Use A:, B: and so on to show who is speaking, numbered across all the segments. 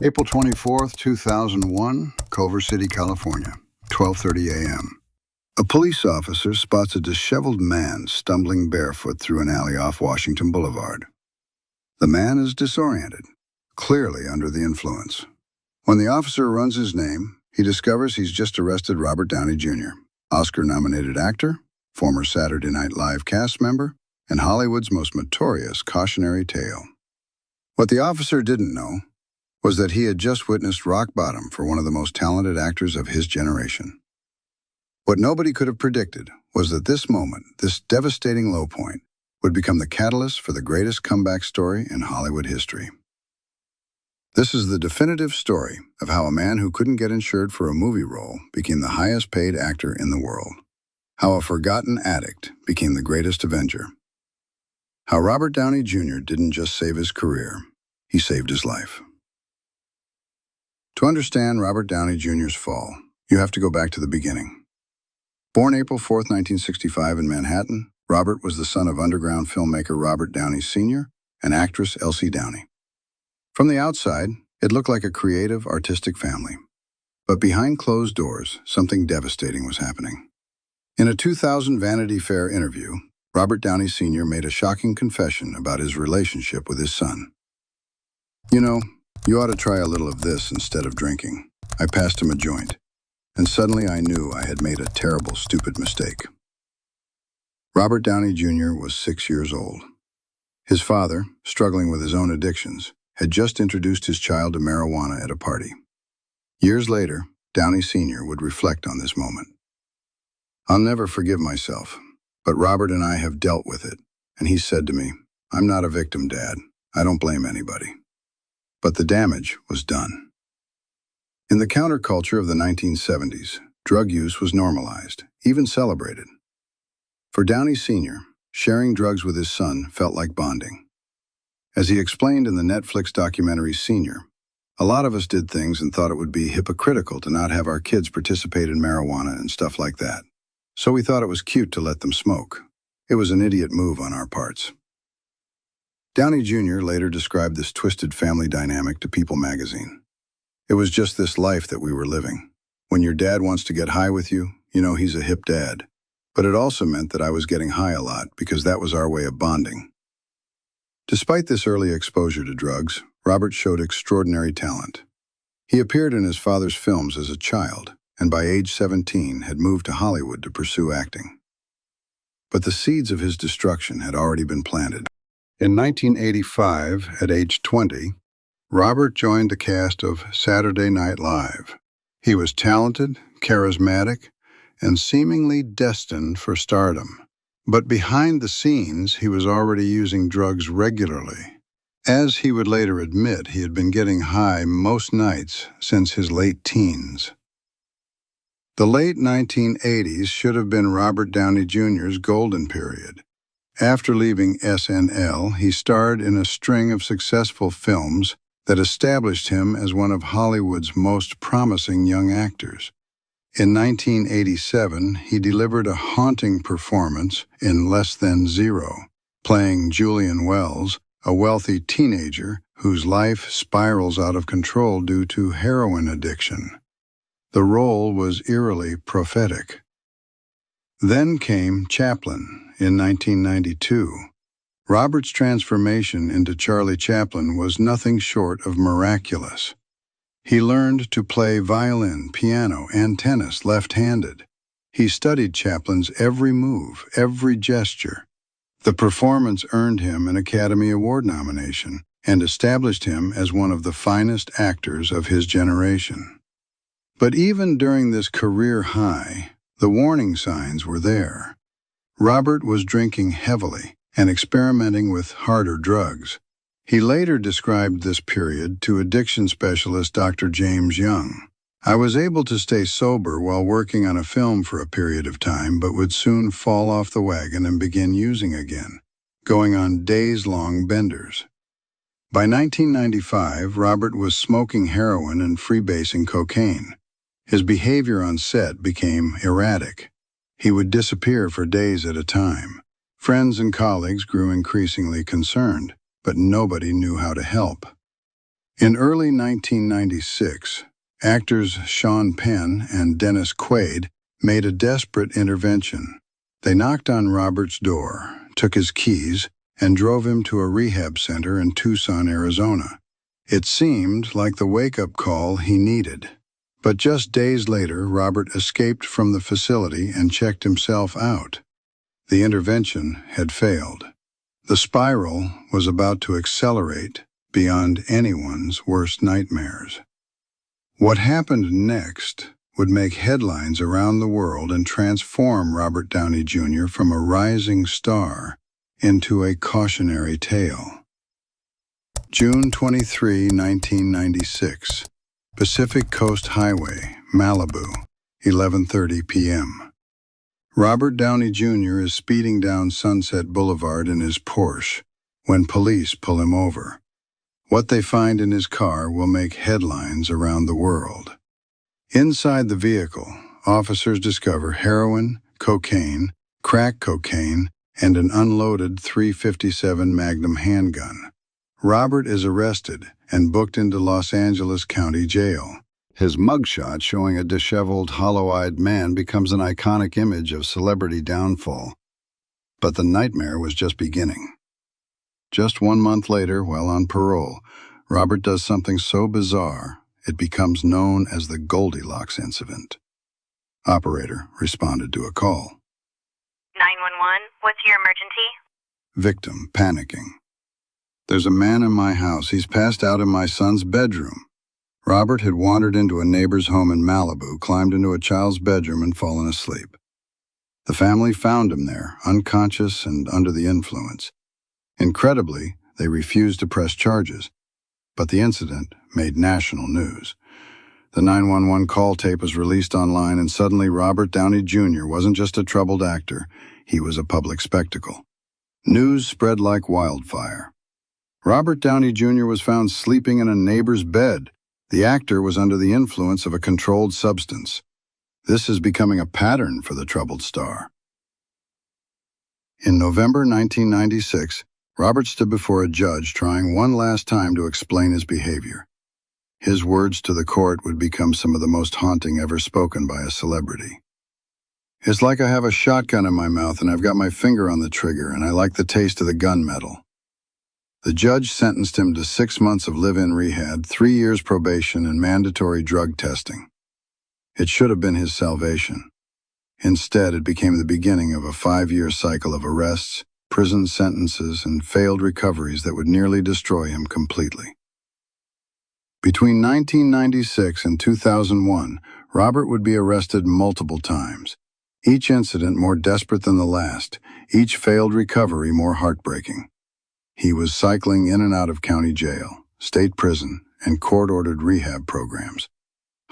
A: April 24th, 2001, Culver City, California, 12:30 a.m. A police officer spots a disheveled man stumbling barefoot through an alley off Washington Boulevard. The man is disoriented, clearly under the influence. When the officer runs his name, he discovers he's just arrested Robert Downey Jr., Oscar-nominated actor, former Saturday Night Live cast member, and Hollywood's most notorious cautionary tale. What the officer didn't know was that he had just witnessed rock bottom for one of the most talented actors of his generation. What nobody could have predicted was that this moment, this devastating low point, would become the catalyst for the greatest comeback story in Hollywood history. This is the definitive story of how a man who couldn't get insured for a movie role became the highest paid actor in the world. How a forgotten addict became the greatest Avenger. How Robert Downey Jr. didn't just save his career, he saved his life. To understand Robert Downey Jr.'s fall, you have to go back to the beginning. Born April 4, 1965 in Manhattan, Robert was the son of underground filmmaker Robert Downey Sr. and actress Elsie Downey. From the outside, it looked like a creative, artistic family. But behind closed doors, something devastating was happening. In a 2000 Vanity Fair interview, Robert Downey Sr. made a shocking confession about his relationship with his son. "You know, you ought to try a little of this instead of drinking. I passed him a joint, and suddenly I knew I had made a terrible, stupid mistake." Robert Downey Jr. was 6 years old. His father, struggling with his own addictions, had just introduced his child to marijuana at a party. Years later, Downey Sr. would reflect on this moment. "I'll never forgive myself, but Robert and I have dealt with it, and he said to me, 'I'm not a victim, Dad. I don't blame anybody.' But the damage was done." In the counterculture of the 1970s, drug use was normalized, even celebrated. For Downey Sr., sharing drugs with his son felt like bonding. As he explained in the Netflix documentary Senior, "A lot of us did things and thought it would be hypocritical to not have our kids participate in marijuana and stuff like that. So we thought it was cute to let them smoke. It was an idiot move on our parts." Downey Jr. later described this twisted family dynamic to People magazine. "It was just this life that we were living. When your dad wants to get high with you, you know he's a hip dad. But it also meant that I was getting high a lot because that was our way of bonding." Despite this early exposure to drugs, Robert showed extraordinary talent. He appeared in his father's films as a child, and by age 17 had moved to Hollywood to pursue acting. But the seeds of his destruction had already been planted. In 1985, at age 20, Robert joined the cast of Saturday Night Live. He was talented, charismatic, and seemingly destined for stardom. But behind the scenes, he was already using drugs regularly. As he would later admit, he had been getting high most nights since his late teens. The late 1980s should have been Robert Downey Jr.'s golden period. After leaving SNL, he starred in a string of successful films that established him as one of Hollywood's most promising young actors. In 1987, he delivered a haunting performance in Less Than Zero, playing Julian Wells, a wealthy teenager whose life spirals out of control due to heroin addiction. The role was eerily prophetic. Then came Chaplin in 1992. Robert's transformation into Charlie Chaplin was nothing short of miraculous. He learned to play violin, piano, and tennis left-handed. He studied Chaplin's every move, every gesture. The performance earned him an Academy Award nomination and established him as one of the finest actors of his generation. But even during this career high, the warning signs were there. Robert was drinking heavily and experimenting with harder drugs. He later described this period to addiction specialist Dr. James Young. "I was able to stay sober while working on a film for a period of time, but would soon fall off the wagon and begin using again, going on days-long benders." By 1995, Robert was smoking heroin and freebasing cocaine. His behavior on set became erratic. He would disappear for days at a time. Friends and colleagues grew increasingly concerned, but nobody knew how to help. In early 1996, actors Sean Penn and Dennis Quaid made a desperate intervention. They knocked on Robert's door, took his keys, and drove him to a rehab center in Tucson, Arizona. It seemed like the wake-up call he needed. But just days later, Robert escaped from the facility and checked himself out. The intervention had failed. The spiral was about to accelerate beyond anyone's worst nightmares. What happened next would make headlines around the world and transform Robert Downey Jr. from a rising star into a cautionary tale. June 23, 1996. Pacific Coast Highway, Malibu, 11:30 p.m. Robert Downey Jr. is speeding down Sunset Boulevard in his Porsche when police pull him over. What they find in his car will make headlines around the world. Inside the vehicle, officers discover heroin, cocaine, crack cocaine, and an unloaded .357 Magnum handgun. Robert is arrested and booked into Los Angeles County Jail. His mugshot showing a disheveled, hollow-eyed man becomes an iconic image of celebrity downfall. But the nightmare was just beginning. Just 1 month later, while on parole, Robert does something so bizarre, it becomes known as the Goldilocks incident. Operator responded to a call.
B: 911, what's your emergency?
A: Victim panicking. There's a man in my house. He's passed out in my son's bedroom. Robert had wandered into a neighbor's home in Malibu, climbed into a child's bedroom, and fallen asleep. The family found him there, unconscious and under the influence. Incredibly, they refused to press charges, but the incident made national news. The 911 call tape was released online, and suddenly Robert Downey Jr. wasn't just a troubled actor, he was a public spectacle. News spread like wildfire. Robert Downey Jr. was found sleeping in a neighbor's bed. The actor was under the influence of a controlled substance. This is becoming a pattern for the troubled star. In November 1996, Robert stood before a judge trying one last time to explain his behavior. His words to the court would become some of the most haunting ever spoken by a celebrity. It's like I have a shotgun in my mouth and I've got my finger on the trigger and I like the taste of the gunmetal. The judge sentenced him to 6 months of live-in rehab, 3 years probation, and mandatory drug testing. It should have been his salvation. Instead, it became the beginning of a 5-year cycle of arrests, prison sentences, and failed recoveries that would nearly destroy him completely. Between 1996 and 2001, Robert would be arrested multiple times. Each incident more desperate than the last, each failed recovery more heartbreaking. He was cycling in and out of county jail, state prison, and court-ordered rehab programs.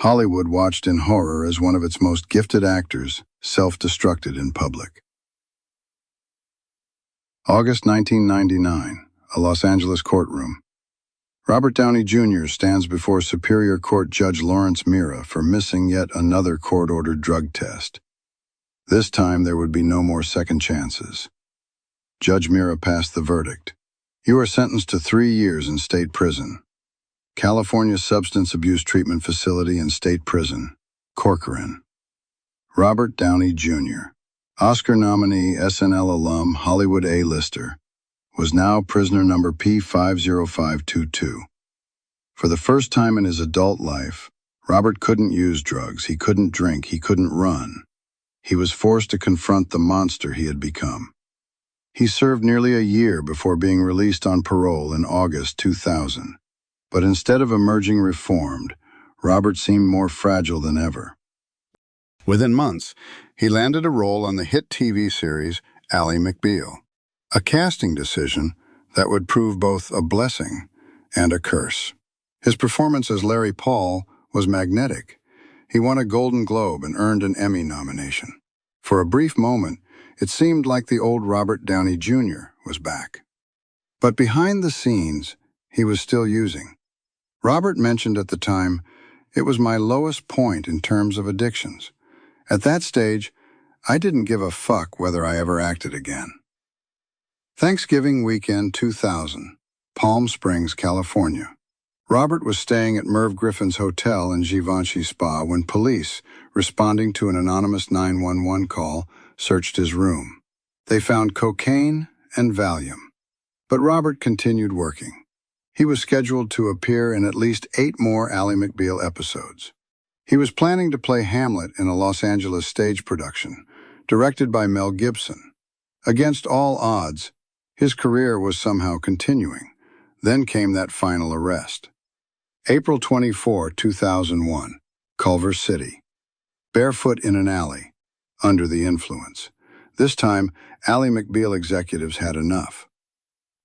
A: Hollywood watched in horror as one of its most gifted actors self-destructed in public. August 1999, a Los Angeles courtroom. Robert Downey Jr. stands before Superior Court Judge Lawrence Mira for missing yet another court-ordered drug test. This time there would be no more second chances. Judge Mira passed the verdict. You are sentenced to 3 years in state prison. California Substance Abuse Treatment Facility and State Prison, Corcoran. Robert Downey Jr., Oscar nominee, SNL alum, Hollywood A-lister, was now prisoner number P50522. For the first time in his adult life, Robert couldn't use drugs, he couldn't drink, he couldn't run. He was forced to confront the monster he had become. He served nearly a year before being released on parole in August 2000. But instead of emerging reformed, Robert seemed more fragile than ever. Within months, he landed a role on the hit TV series Ally McBeal, a casting decision that would prove both a blessing and a curse. His performance as Larry Paul was magnetic. He won a Golden Globe and earned an Emmy nomination. For a brief moment, it seemed like the old Robert Downey Jr. was back. But behind the scenes, he was still using. Robert mentioned at the time, "It was my lowest point in terms of addictions. At that stage, I didn't give a fuck whether I ever acted again." Thanksgiving weekend 2000, Palm Springs, California. Robert was staying at Merv Griffin's hotel in Givenchy Spa when police, responding to an anonymous 911 call, searched his room. They found cocaine and Valium. But Robert continued working. He was scheduled to appear in at least 8 more Ally McBeal episodes. He was planning to play Hamlet in a Los Angeles stage production, directed by Mel Gibson. Against all odds, his career was somehow continuing. Then came that final arrest. April 24, 2001, Culver City. Barefoot in an alley, under the influence. This time, Ally McBeal executives had enough.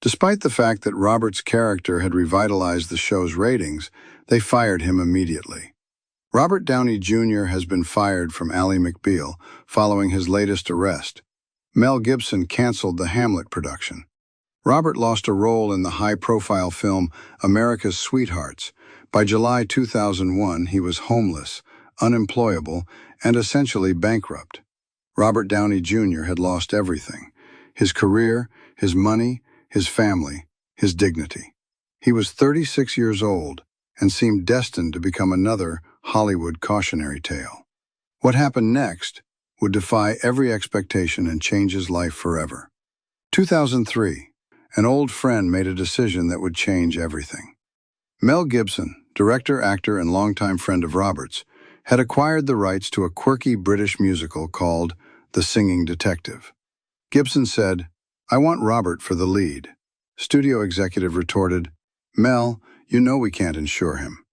A: Despite the fact that Robert's character had revitalized the show's ratings, they fired him immediately. Robert Downey Jr. has been fired from Ally McBeal following his latest arrest. Mel Gibson canceled the Hamlet production. Robert lost a role in the high-profile film America's Sweethearts. By July 2001, he was homeless, unemployable, and essentially bankrupt. Robert Downey Jr. had lost everything: his career, his money, his family, his dignity. He was 36 years old and seemed destined to become another Hollywood cautionary tale. What happened next would defy every expectation and change his life forever. 2003, an old friend made a decision that would change everything. Mel Gibson, director, actor, and longtime friend of Robert's, had acquired the rights to a quirky British musical called The Singing Detective. Gibson said, "I want Robert for the lead." Studio executive retorted, "Mel, you know we can't insure him."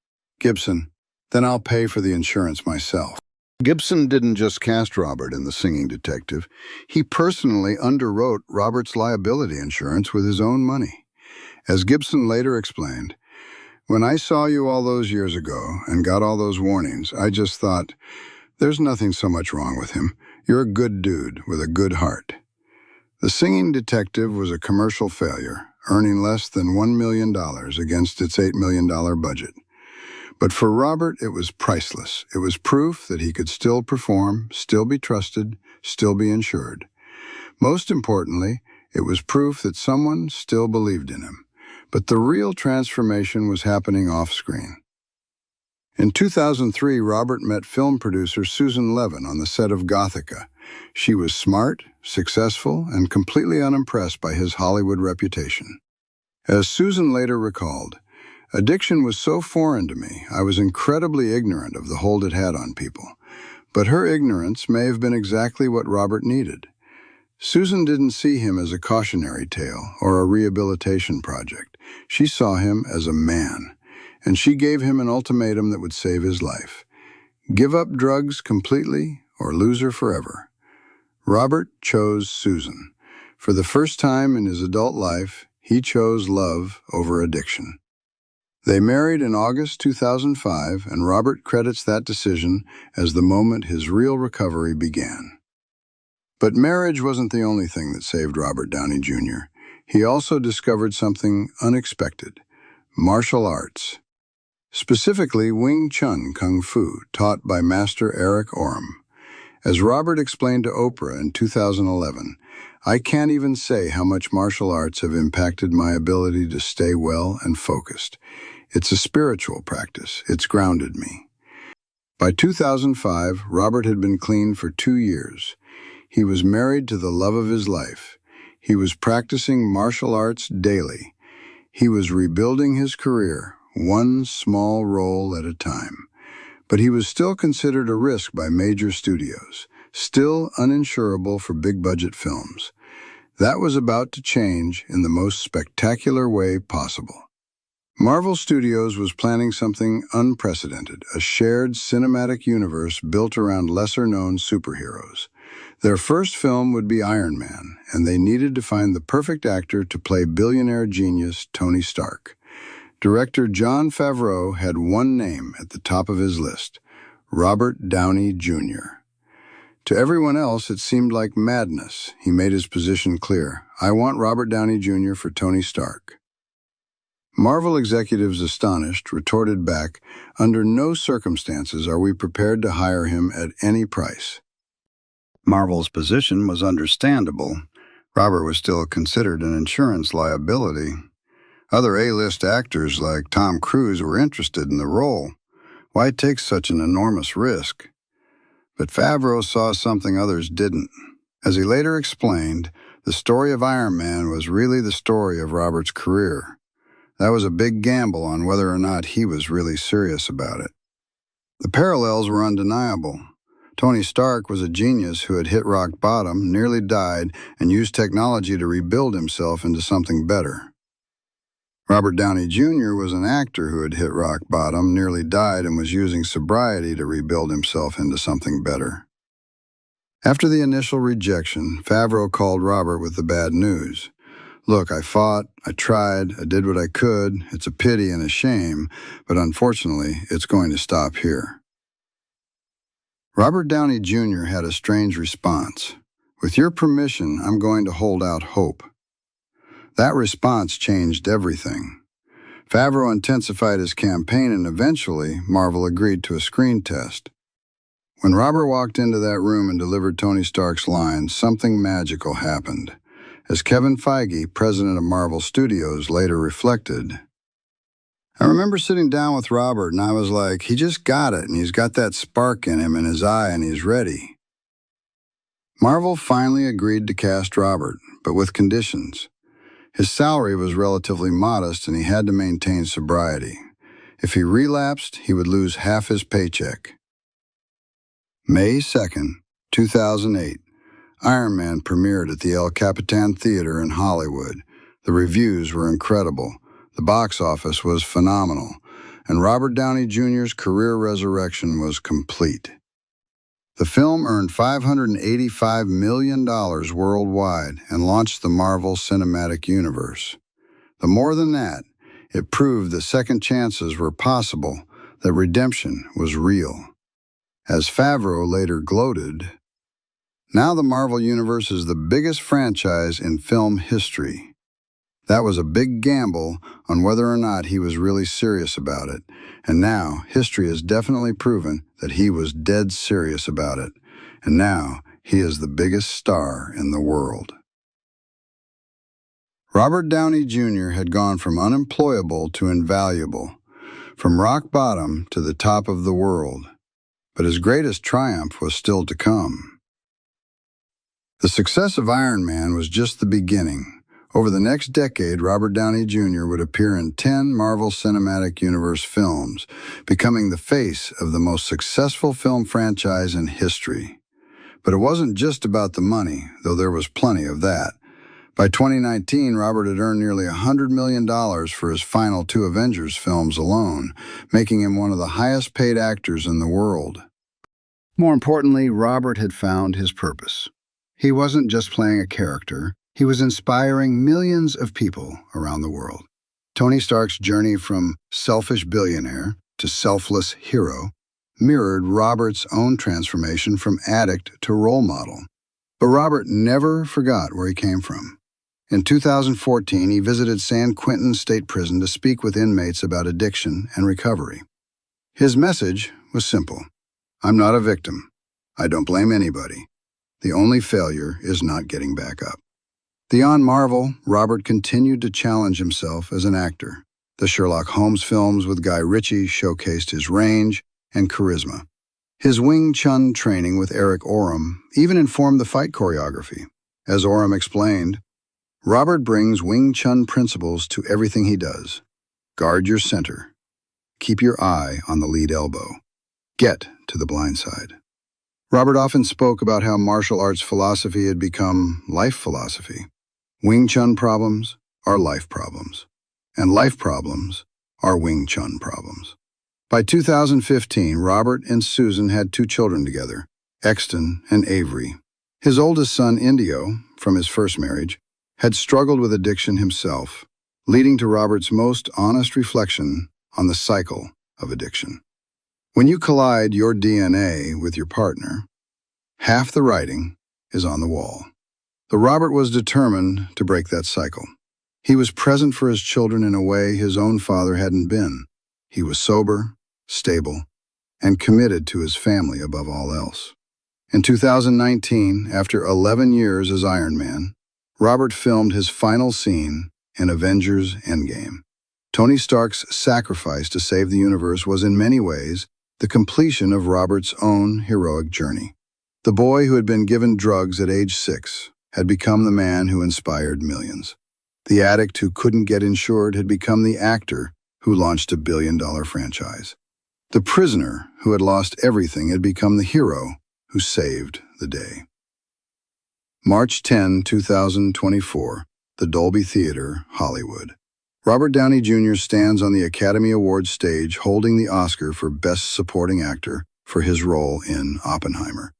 A: Gibson, "Then I'll pay for the insurance myself." Gibson didn't just cast Robert in The Singing Detective. He personally underwrote Robert's liability insurance with his own money. As Gibson later explained, "When I saw you all those years ago and got all those warnings, I just thought, there's nothing so much wrong with him. You're a good dude with a good heart." The Singing Detective was a commercial failure, earning less than $1 million against its $8 million budget. But for Robert, it was priceless. It was proof that he could still perform, still be trusted, still be insured. Most importantly, it was proof that someone still believed in him. But the real transformation was happening off-screen. In 2003, Robert met film producer Susan Levin on the set of Gothica. She was smart, successful, and completely unimpressed by his Hollywood reputation. As Susan later recalled, "Addiction was so foreign to me, I was incredibly ignorant of the hold it had on people. But her ignorance may have been exactly what Robert needed." Susan didn't see him as a cautionary tale or a rehabilitation project. She saw him as a man, and she gave him an ultimatum that would save his life: give up drugs completely or lose her forever. Robert chose Susan. For the first time in his adult life, he chose love over addiction. They married in August 2005, and Robert credits that decision as the moment his real recovery began. But marriage wasn't the only thing that saved Robert Downey Jr. He also discovered something unexpected: martial arts. Specifically, Wing Chun Kung Fu, taught by Master Eric Oram. As Robert explained to Oprah in 2011, "I can't even say how much martial arts have impacted my ability to stay well and focused. It's a spiritual practice. It's grounded me." By 2005, Robert had been clean for 2 years. He was married to the love of his life. He was practicing martial arts daily. He was rebuilding his career, one small role at a time. But he was still considered a risk by major studios, still uninsurable for big-budget films. That was about to change in the most spectacular way possible. Marvel Studios was planning something unprecedented: a shared cinematic universe built around lesser-known superheroes. Their first film would be Iron Man, and they needed to find the perfect actor to play billionaire genius Tony Stark. Director Jon Favreau had one name at the top of his list: Robert Downey Jr. To everyone else, it seemed like madness. He made his position clear: "I want Robert Downey Jr. for Tony Stark." Marvel executives, astonished, retorted back, "Under no circumstances are we prepared to hire him at any price." Marvel's position was understandable. Robert was still considered an insurance liability. Other A-list actors like Tom Cruise were interested in the role. Why take such an enormous risk? But Favreau saw something others didn't. As he later explained, the story of Iron Man was really the story of Robert's career. That was a big gamble on whether or not he was really serious about it. The parallels were undeniable. Tony Stark was a genius who had hit rock bottom, nearly died, and used technology to rebuild himself into something better. Robert Downey Jr. was an actor who had hit rock bottom, nearly died, and was using sobriety to rebuild himself into something better. After the initial rejection, Favreau called Robert with the bad news. Look, I fought, I tried, I did what I could. It's a pity and a shame, but unfortunately, it's going to stop here. Robert Downey Jr. had a strange response. With your permission, I'm going to hold out hope. That response changed everything. Favreau intensified his campaign and eventually, Marvel agreed to a screen test. When Robert walked into that room and delivered Tony Stark's lines, something magical happened. As Kevin Feige, president of Marvel Studios, later reflected, I remember sitting down with Robert and I was like, he just got it and he's got that spark in him in his eye and he's ready. Marvel finally agreed to cast Robert, but with conditions. His salary was relatively modest and he had to maintain sobriety. If he relapsed, he would lose half his paycheck. May 2nd, 2008, Iron Man premiered at the El Capitan Theater in Hollywood. The reviews were incredible. The box office was phenomenal, and Robert Downey Jr.'s career resurrection was complete. The film earned $585 million worldwide and launched the Marvel Cinematic Universe. But more than that, it proved that second chances were possible, that redemption was real. As Favreau later gloated, now the Marvel Universe is the biggest franchise in film history. That was a big gamble on whether or not he was really serious about it, and now history has definitely proven that he was dead serious about it, and now he is the biggest star in the world. Robert Downey Jr. had gone from unemployable to invaluable, from rock bottom to the top of the world, but his greatest triumph was still to come. The success of Iron Man was just the beginning. Over the next decade, Robert Downey Jr. would appear in 10 Marvel Cinematic Universe films, becoming the face of the most successful film franchise in history. But it wasn't just about the money, though there was plenty of that. By 2019, Robert had earned nearly $100 million for his final 2 Avengers films alone, making him one of the highest-paid actors in the world. More importantly, Robert had found his purpose. He wasn't just playing a character. He was inspiring millions of people around the world. Tony Stark's journey from selfish billionaire to selfless hero mirrored Robert's own transformation from addict to role model. But Robert never forgot where he came from. In 2014, he visited San Quentin State Prison to speak with inmates about addiction and recovery. His message was simple. I'm not a victim. I don't blame anybody. The only failure is not getting back up. Beyond Marvel, Robert continued to challenge himself as an actor. The Sherlock Holmes films with Guy Ritchie showcased his range and charisma. His Wing Chun training with Eric Oram even informed the fight choreography. As Oram explained, Robert brings Wing Chun principles to everything he does. Guard your center. Keep your eye on the lead elbow. Get to the blind side. Robert often spoke about how martial arts philosophy had become life philosophy. Wing Chun problems are life problems, and life problems are Wing Chun problems. By 2015, Robert and Susan had 2 children together, Exton and Avery. His oldest son, Indio, from his first marriage, had struggled with addiction himself, leading to Robert's most honest reflection on the cycle of addiction. When you collide your DNA with your partner, half the writing is on the wall. The Robert was determined to break that cycle. He was present for his children in a way his own father hadn't been. He was sober, stable, and committed to his family above all else. In 2019, after 11 years as Iron Man, Robert filmed his final scene in Avengers Endgame. Tony Stark's sacrifice to save the universe was in many ways the completion of Robert's own heroic journey. The boy who had been given drugs at age 6 had become the man who inspired millions. The addict who couldn't get insured had become the actor who launched a billion-dollar franchise. The prisoner who had lost everything had become the hero who saved the day. March 10, 2024, the Dolby Theater, Hollywood. Robert Downey Jr. stands on the Academy Awards stage holding the Oscar for Best Supporting Actor for his role in Oppenheimer.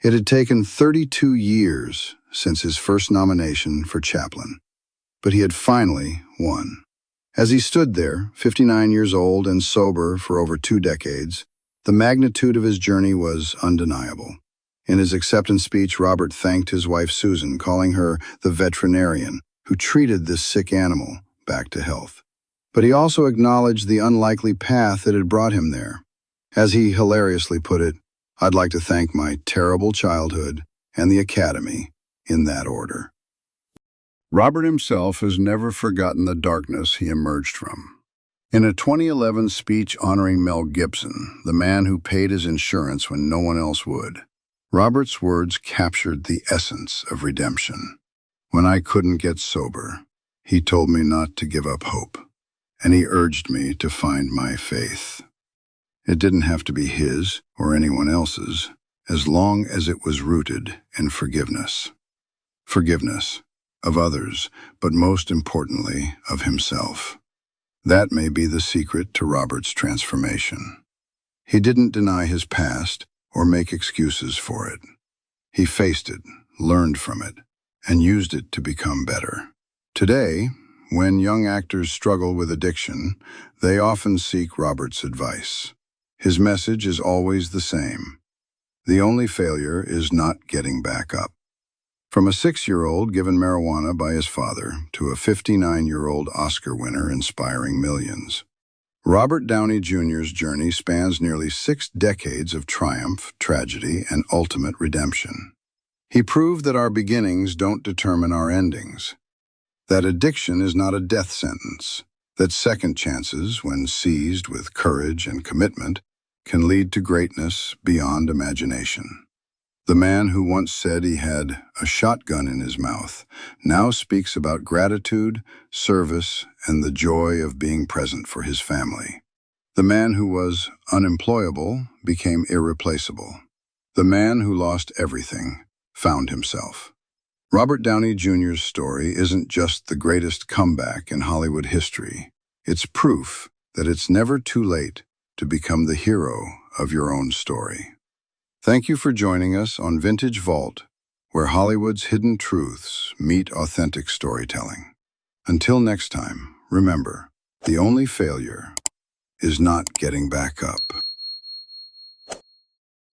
A: It had taken 32 years since his first nomination for Chaplin, but he had finally won. As he stood there, 59 years old and sober for over 2 decades, the magnitude of his journey was undeniable. In his acceptance speech, Robert thanked his wife Susan, calling her the veterinarian who treated this sick animal back to health. But he also acknowledged the unlikely path that had brought him there. As he hilariously put it, "I'd like to thank my terrible childhood and the Academy in that order." Robert himself has never forgotten the darkness he emerged from. In a 2011 speech honoring Mel Gibson, the man who paid his insurance when no one else would, Robert's words captured the essence of redemption. "When I couldn't get sober, he told me not to give up hope, and he urged me to find my faith. It didn't have to be his or anyone else's, as long as it was rooted in forgiveness. Forgiveness of others, but most importantly, of himself. That may be the secret to Robert's transformation. He didn't deny his past or make excuses for it. He faced it, learned from it, and used it to become better. Today, when young actors struggle with addiction, they often seek Robert's advice. His message is always the same. The only failure is not getting back up. From a 6-year-old given marijuana by his father to a 59-year-old Oscar winner inspiring millions, Robert Downey Jr.'s journey spans nearly 6 decades of triumph, tragedy, and ultimate redemption. He proved that our beginnings don't determine our endings, that addiction is not a death sentence, that second chances, when seized with courage and commitment, can lead to greatness beyond imagination. The man who once said he had a shotgun in his mouth now speaks about gratitude, service, and the joy of being present for his family. The man who was unemployable became irreplaceable. The man who lost everything found himself. Robert Downey Jr.'s story isn't just the greatest comeback in Hollywood history. It's proof that it's never too late to become the hero of your own story. Thank you for joining us on Vintage Vault, where Hollywood's hidden truths meet authentic storytelling. Until next time, remember, the only failure is not getting back up.